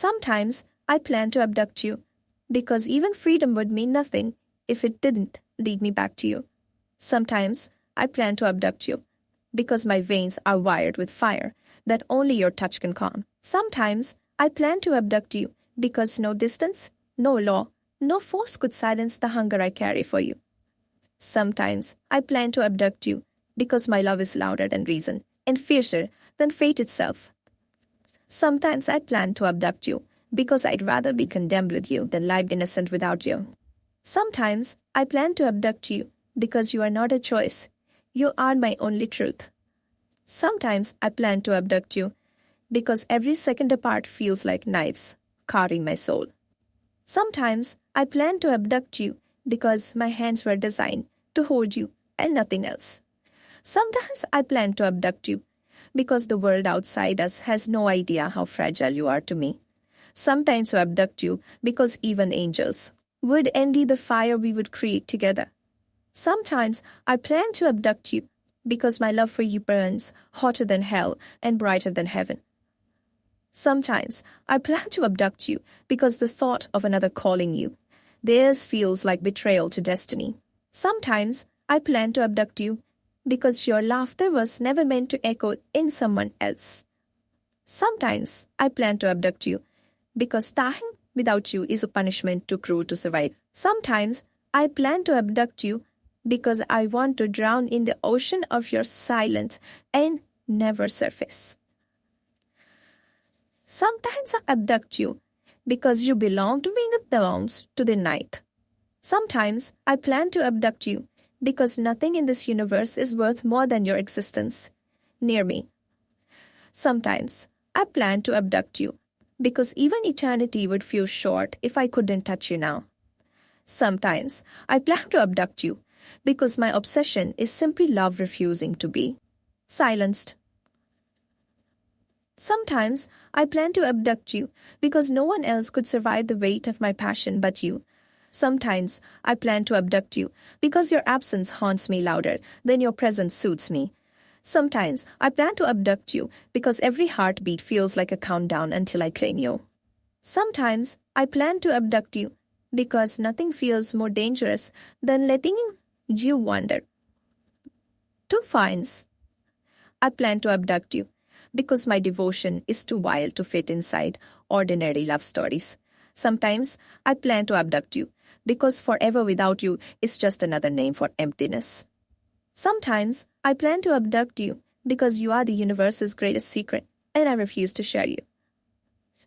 Sometimes I plan to abduct you because even freedom would mean nothing if it didn't lead me back to you. Sometimes I plan to abduct you because my veins are wired with fire that only your touch can calm. Sometimes I plan to abduct you because no distance, no law, no force could silence the hunger I carry for you. Sometimes I plan to abduct you because my love is louder than reason and fiercer than fate itself. Sometimes I plan to abduct you because I'd rather be condemned with you than lived innocent without you. Sometimes I plan to abduct you because you are not a choice. You are my only truth. Sometimes I plan to abduct you because every second apart feels like knives carving my soul. Sometimes I plan to abduct you because my hands were designed to hold you and nothing else. Sometimes I plan to abduct you because the world outside us has no idea how fragile you are to me. Sometimes I abduct you because even angels would envy the fire we would create together. Sometimes I plan to abduct you because my love for you burns hotter than hell and brighter than heaven. Sometimes I plan to abduct you because the thought of another calling you, theirs feels like betrayal to destiny. Sometimes I plan to abduct you because your laughter was never meant to echo in someone else. Sometimes I plan to abduct you because dying without you is a punishment too cruel to survive. Sometimes I plan to abduct you because I want to drown in the ocean of your silence and never surface. Sometimes I abduct you because you belong to me that belongs to the night. Sometimes I plan to abduct you because nothing in this universe is worth more than your existence near me. Sometimes I plan to abduct you because even eternity would feel short if I couldn't touch you now. Sometimes I plan to abduct you because my obsession is simply love refusing to be silenced. Sometimes I plan to abduct you because no one else could survive the weight of my passion but you. Sometimes I plan to abduct you because your absence haunts me louder than your presence soothes me. Sometimes I plan to abduct you because every heartbeat feels like a countdown until I claim you. Sometimes I plan to abduct you because nothing feels more dangerous than letting you wander. To finds. I plan to abduct you because my devotion is too wild to fit inside ordinary love stories. Sometimes I plan to abduct you because forever without you is just another name for emptiness. Sometimes I plan to abduct you because you are the universe's greatest secret and I refuse to share you.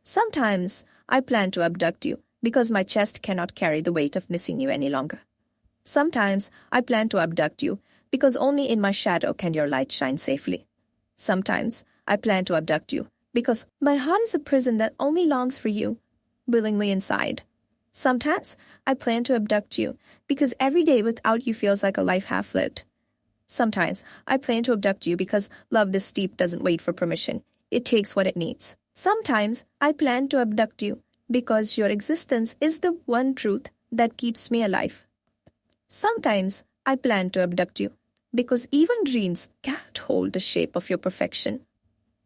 Sometimes I plan to abduct you because my chest cannot carry the weight of missing you any longer. Sometimes I plan to abduct you because only in my shadow can your light shine safely. Sometimes I plan to abduct you because my heart is a prison that only longs for you, willingly inside. Sometimes I plan to abduct you because every day without you feels like a life half-lived. Sometimes I plan to abduct you because love this deep doesn't wait for permission. It takes what it needs. Sometimes I plan to abduct you because your existence is the one truth that keeps me alive. Sometimes I plan to abduct you because even dreams can't hold the shape of your perfection.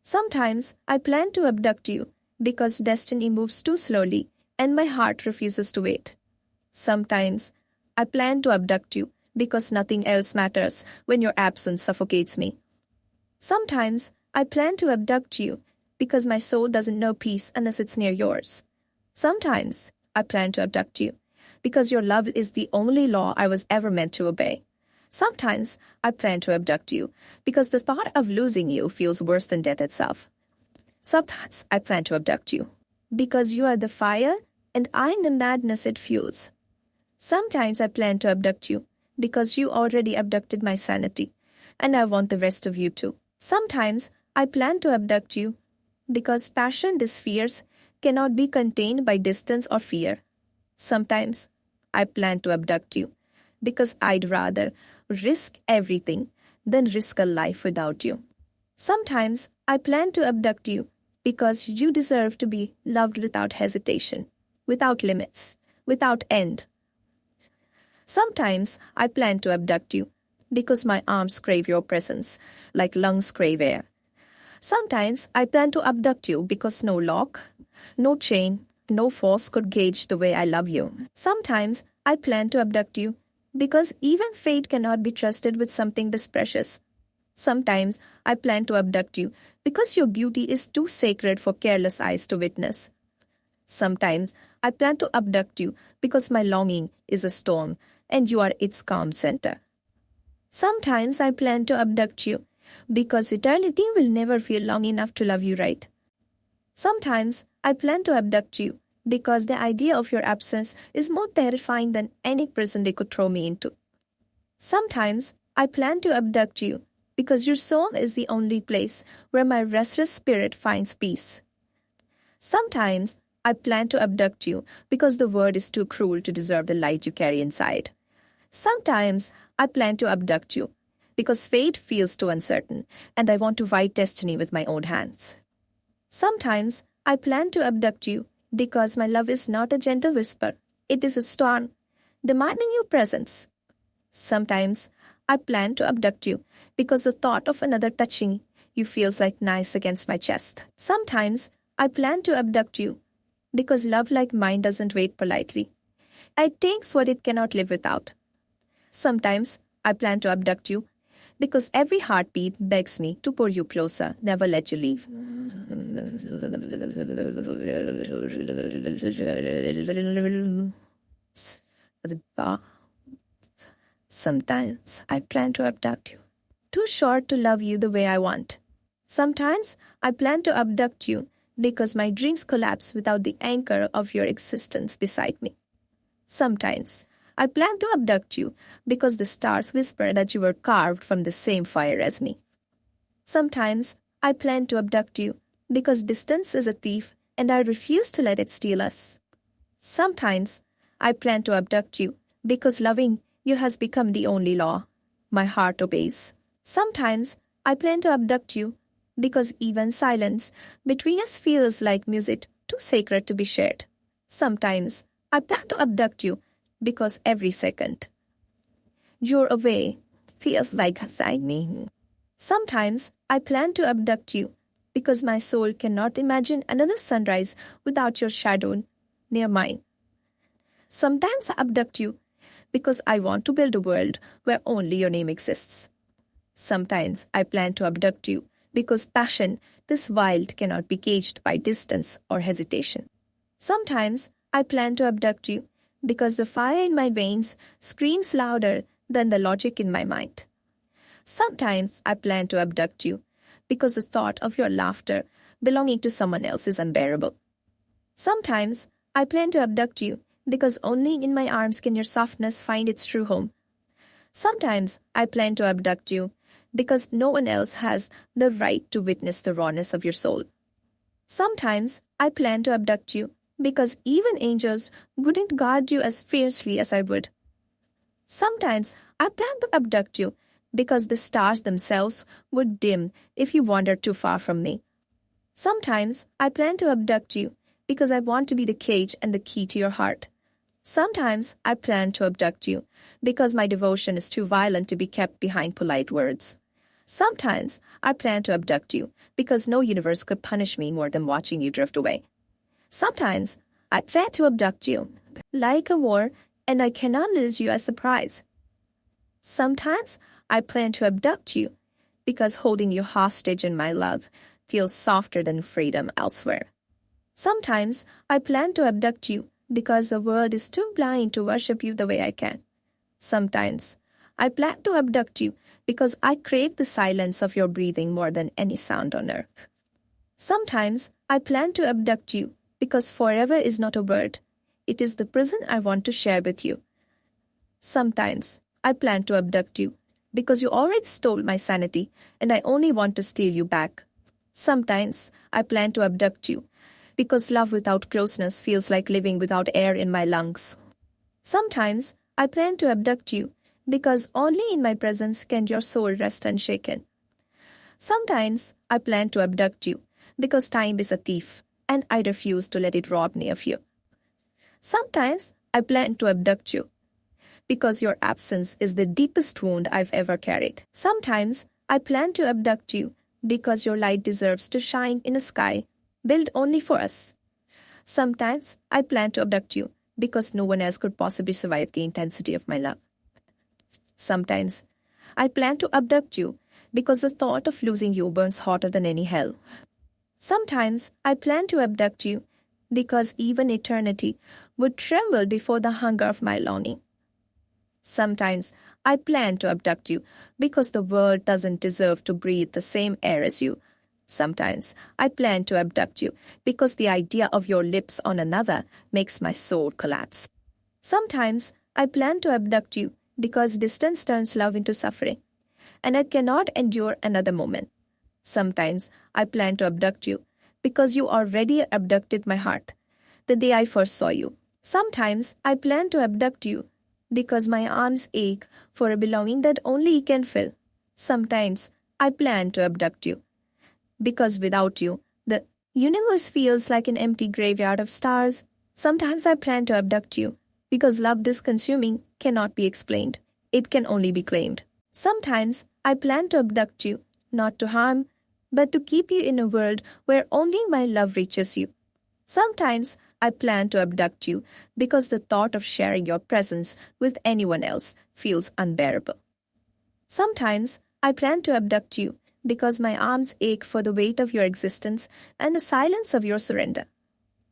Sometimes I plan to abduct you because destiny moves too slowly and my heart refuses to wait. Sometimes I plan to abduct you because nothing else matters when your absence suffocates me. Sometimes I plan to abduct you because my soul doesn't know peace unless it's near yours. Sometimes I plan to abduct you because your love is the only law I was ever meant to obey. Sometimes I plan to abduct you because the thought of losing you feels worse than death itself. Sometimes I plan to abduct you because you are the fire and I am the madness it fuels. Sometimes I plan to abduct you because you already abducted my sanity and I want the rest of you too. Sometimes I plan to abduct you because passion this fierce cannot be contained by distance or fear. Sometimes I plan to abduct you because I'd rather risk everything than risk a life without you. Sometimes I plan to abduct you because you deserve to be loved without hesitation, without limits, without end. Sometimes I plan to abduct you because my arms crave your presence, like lungs crave air. Sometimes I plan to abduct you because no lock, No chain, no force could gauge the way I love you. Sometimes I plan to abduct you because even fate cannot be trusted with something this precious. Sometimes I plan to abduct you because your beauty is too sacred for careless eyes to witness. Sometimes I plan to abduct you because my longing is a storm and you are its calm center. Sometimes I plan to abduct you because eternity will never feel long enough to love you right. Sometimes I plan to abduct you because the idea of your absence is more terrifying than any prison they could throw me into. Sometimes I plan to abduct you because your soul is the only place where my restless spirit finds peace. Sometimes I plan to abduct you because the world is too cruel to deserve the light you carry inside. Sometimes I plan to abduct you because fate feels too uncertain and I want to write destiny with my own hands. Sometimes I plan to abduct you because my love is not a gentle whisper, it is a storm, demanding your presence. Sometimes I plan to abduct you because the thought of another touching you feels like knives against my chest. Sometimes I plan to abduct you because love like mine doesn't wait politely. It takes what it cannot live without. Sometimes I plan to abduct you because every heartbeat begs me to pull you closer, never let you leave. Sometimes I plan to abduct you. Too short to love you the way I want. Sometimes I plan to abduct you because my dreams collapse without the anchor of your existence beside me. Sometimes I plan to abduct you because the stars whisper that you were carved from the same fire as me. Sometimes I plan to abduct you because distance is a thief and I refuse to let it steal us. Sometimes I plan to abduct you because loving you has become the only law my heart obeys. Sometimes I plan to abduct you because even silence between us feels like music too sacred to be shared. Sometimes I plan to abduct you because every second you're away feels like beside me. Sometimes I plan to abduct you because my soul cannot imagine another sunrise without your shadow near mine. Sometimes I abduct you because I want to build a world where only your name exists. Sometimes I plan to abduct you because passion this wild cannot be caged by distance or hesitation. Sometimes I plan to abduct you because the fire in my veins screams louder than the logic in my mind. Sometimes I plan to abduct you because the thought of your laughter belonging to someone else is unbearable. Sometimes I plan to abduct you because only in my arms can your softness find its true home. Sometimes I plan to abduct you because no one else has the right to witness the rawness of your soul. Sometimes I plan to abduct you because even angels wouldn't guard you as fiercely as I would. Sometimes I plan to abduct you because the stars themselves would dim if you wandered too far from me. Sometimes I plan to abduct you because I want to be the cage and the key to your heart. Sometimes I plan to abduct you because my devotion is too violent to be kept behind polite words. Sometimes I plan to abduct you because no universe could punish me more than watching you drift away. Sometimes I plan to abduct you like a war and I cannot lose you as a prize. Sometimes I plan to abduct you because holding you hostage in my love feels softer than freedom elsewhere. Sometimes I plan to abduct you because the world is too blind to worship you the way I can. Sometimes I plan to abduct you because I crave the silence of your breathing more than any sound on earth. Sometimes I plan to abduct you because forever is not a word. It is the prison I want to share with you. Sometimes I plan to abduct you because you already stole my sanity and I only want to steal you back. Sometimes I plan to abduct you because love without closeness feels like living without air in my lungs. Sometimes I plan to abduct you because only in my presence can your soul rest unshaken. Sometimes I plan to abduct you because time is a thief and I refuse to let it rob me of you. Sometimes I plan to abduct you because your absence is the deepest wound I've ever carried. Sometimes I plan to abduct you because your light deserves to shine in a sky built only for us. Sometimes I plan to abduct you because no one else could possibly survive the intensity of my love. Sometimes I plan to abduct you because the thought of losing you burns hotter than any hell. Sometimes I plan to abduct you because even eternity would tremble before the hunger of my longing. Sometimes I plan to abduct you because the world doesn't deserve to breathe the same air as you. Sometimes I plan to abduct you because the idea of your lips on another makes my soul collapse. Sometimes I plan to abduct you because distance turns love into suffering, and I cannot endure another moment. Sometimes I plan to abduct you because you already abducted my heart the day I first saw you. Sometimes I plan to abduct you because my arms ache for a belonging that only he can fill. Sometimes I plan to abduct you because without you, the universe feels like an empty graveyard of stars. Sometimes I plan to abduct you because love this consuming cannot be explained. It can only be claimed. Sometimes I plan to abduct you, not to harm, but to keep you in a world where only my love reaches you. Sometimes I plan to abduct you because the thought of sharing your presence with anyone else feels unbearable. Sometimes I plan to abduct you because my arms ache for the weight of your existence and the silence of your surrender.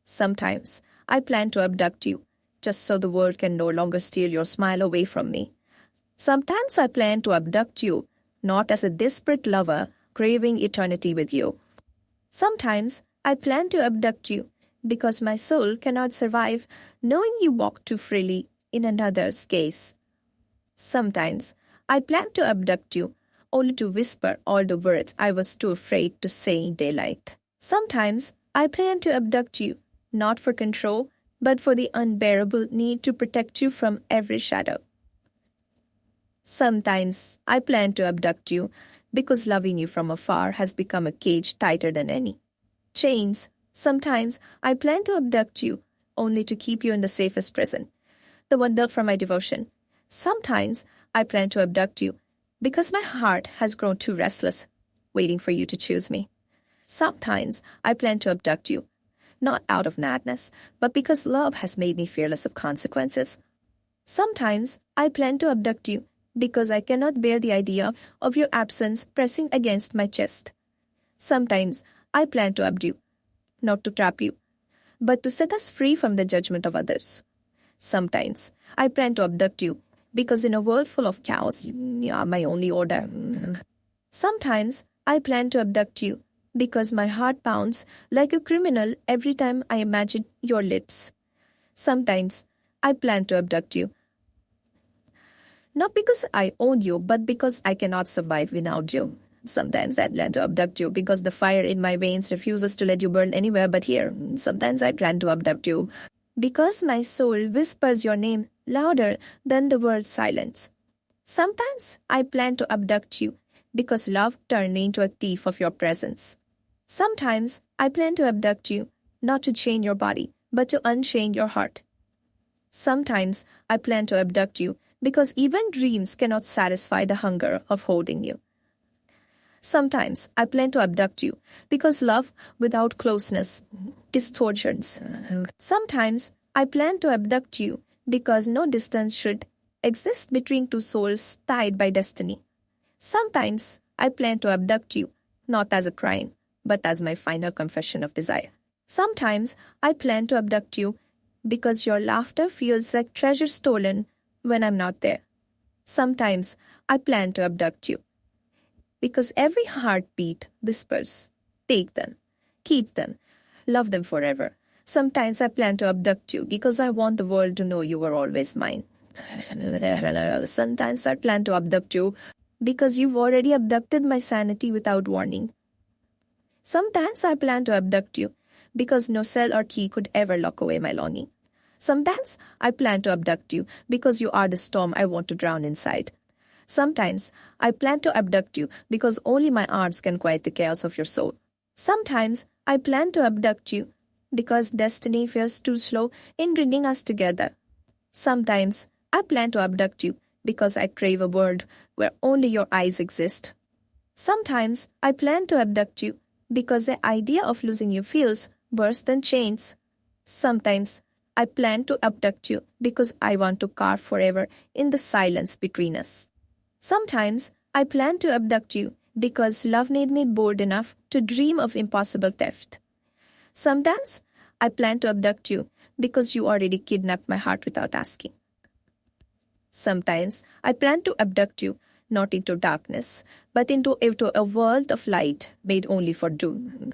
Sometimes I plan to abduct you just so the world can no longer steal your smile away from me. Sometimes I plan to abduct you, not as a desperate lover craving eternity with you. Sometimes I plan to abduct you because my soul cannot survive knowing you walk too freely in another's gaze. Sometimes I plan to abduct you only to whisper all the words I was too afraid to say in daylight. Sometimes I plan to abduct you, not for control, but for the unbearable need to protect you from every shadow. Sometimes I plan to abduct you because loving you from afar has become a cage tighter than any chains. Sometimes I plan to abduct you only to keep you in the safest prison, the one built for my devotion. Sometimes I plan to abduct you because my heart has grown too restless, waiting for you to choose me. Sometimes I plan to abduct you, not out of madness, but because love has made me fearless of consequences. Sometimes I plan to abduct you because I cannot bear the idea of your absence pressing against my chest. Sometimes I plan to abduct you, not to trap you, but to set us free from the judgment of others. Sometimes I plan to abduct you because in a world full of chaos, you are my only order. Sometimes I plan to abduct you because my heart pounds like a criminal every time I imagine your lips. Sometimes I plan to abduct you, not because I own you, but because I cannot survive without you. Sometimes I plan to abduct you because the fire in my veins refuses to let you burn anywhere but here. Sometimes I plan to abduct you because my soul whispers your name louder than the word silence. Sometimes I plan to abduct you because love turned me into a thief of your presence. Sometimes I plan to abduct you, not to chain your body, but to unchain your heart. Sometimes I plan to abduct you because even dreams cannot satisfy the hunger of holding you. Sometimes I plan to abduct you because love without closeness distortions. Sometimes I plan to abduct you because no distance should exist between two souls tied by destiny. Sometimes I plan to abduct you, not as a crime, but as my final confession of desire. Sometimes I plan to abduct you because your laughter feels like treasure stolen when I'm not there. Sometimes I plan to abduct you because every heartbeat whispers, take them, keep them, love them forever. Sometimes I plan to abduct you because I want the world to know you were always mine. Sometimes I plan to abduct you because you've already abducted my sanity without warning. Sometimes I plan to abduct you because no cell or key could ever lock away my longing. Sometimes I plan to abduct you because you are the storm I want to drown inside. Sometimes I plan to abduct you because only my arms can quiet the chaos of your soul. Sometimes I plan to abduct you because destiny feels too slow in bringing us together. Sometimes I plan to abduct you because I crave a world where only your eyes exist. Sometimes I plan to abduct you because the idea of losing you feels worse than chains. Sometimes I plan to abduct you because I want to carve forever in the silence between us. Sometimes I plan to abduct you because love made me bored enough to dream of impossible theft. Sometimes I plan to abduct you because you already kidnapped my heart without asking. Sometimes I plan to abduct you not into darkness, but into a world of light made only for doom.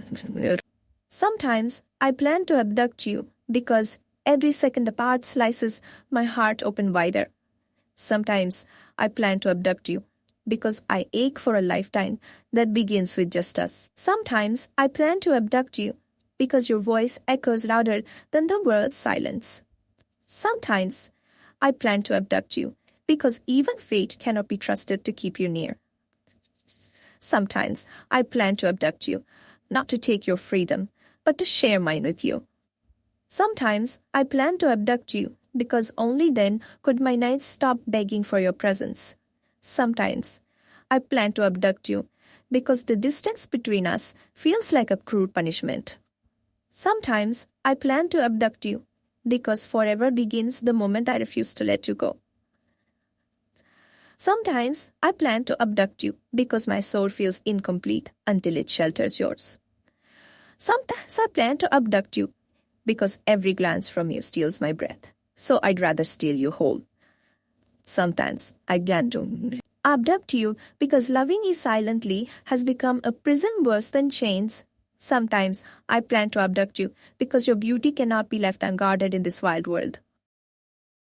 Sometimes I plan to abduct you because every second apart slices my heart open wider. Sometimes I plan to abduct you because I ache for a lifetime that begins with just us. Sometimes I plan to abduct you because your voice echoes louder than the world's silence. Sometimes I plan to abduct you because even fate cannot be trusted to keep you near. Sometimes I plan to abduct you, not to take your freedom, but to share mine with you. Sometimes I plan to abduct you because only then could my nights stop begging for your presence. Sometimes I plan to abduct you because the distance between us feels like a cruel punishment. Sometimes I plan to abduct you because forever begins the moment I refuse to let you go. Sometimes I plan to abduct you because my soul feels incomplete until it shelters yours. Sometimes I plan to abduct you because every glance from you steals my breath, so I'd rather steal you whole. Sometimes I plan to abduct you because loving you silently has become a prison worse than chains. Sometimes I plan to abduct you because your beauty cannot be left unguarded in this wild world.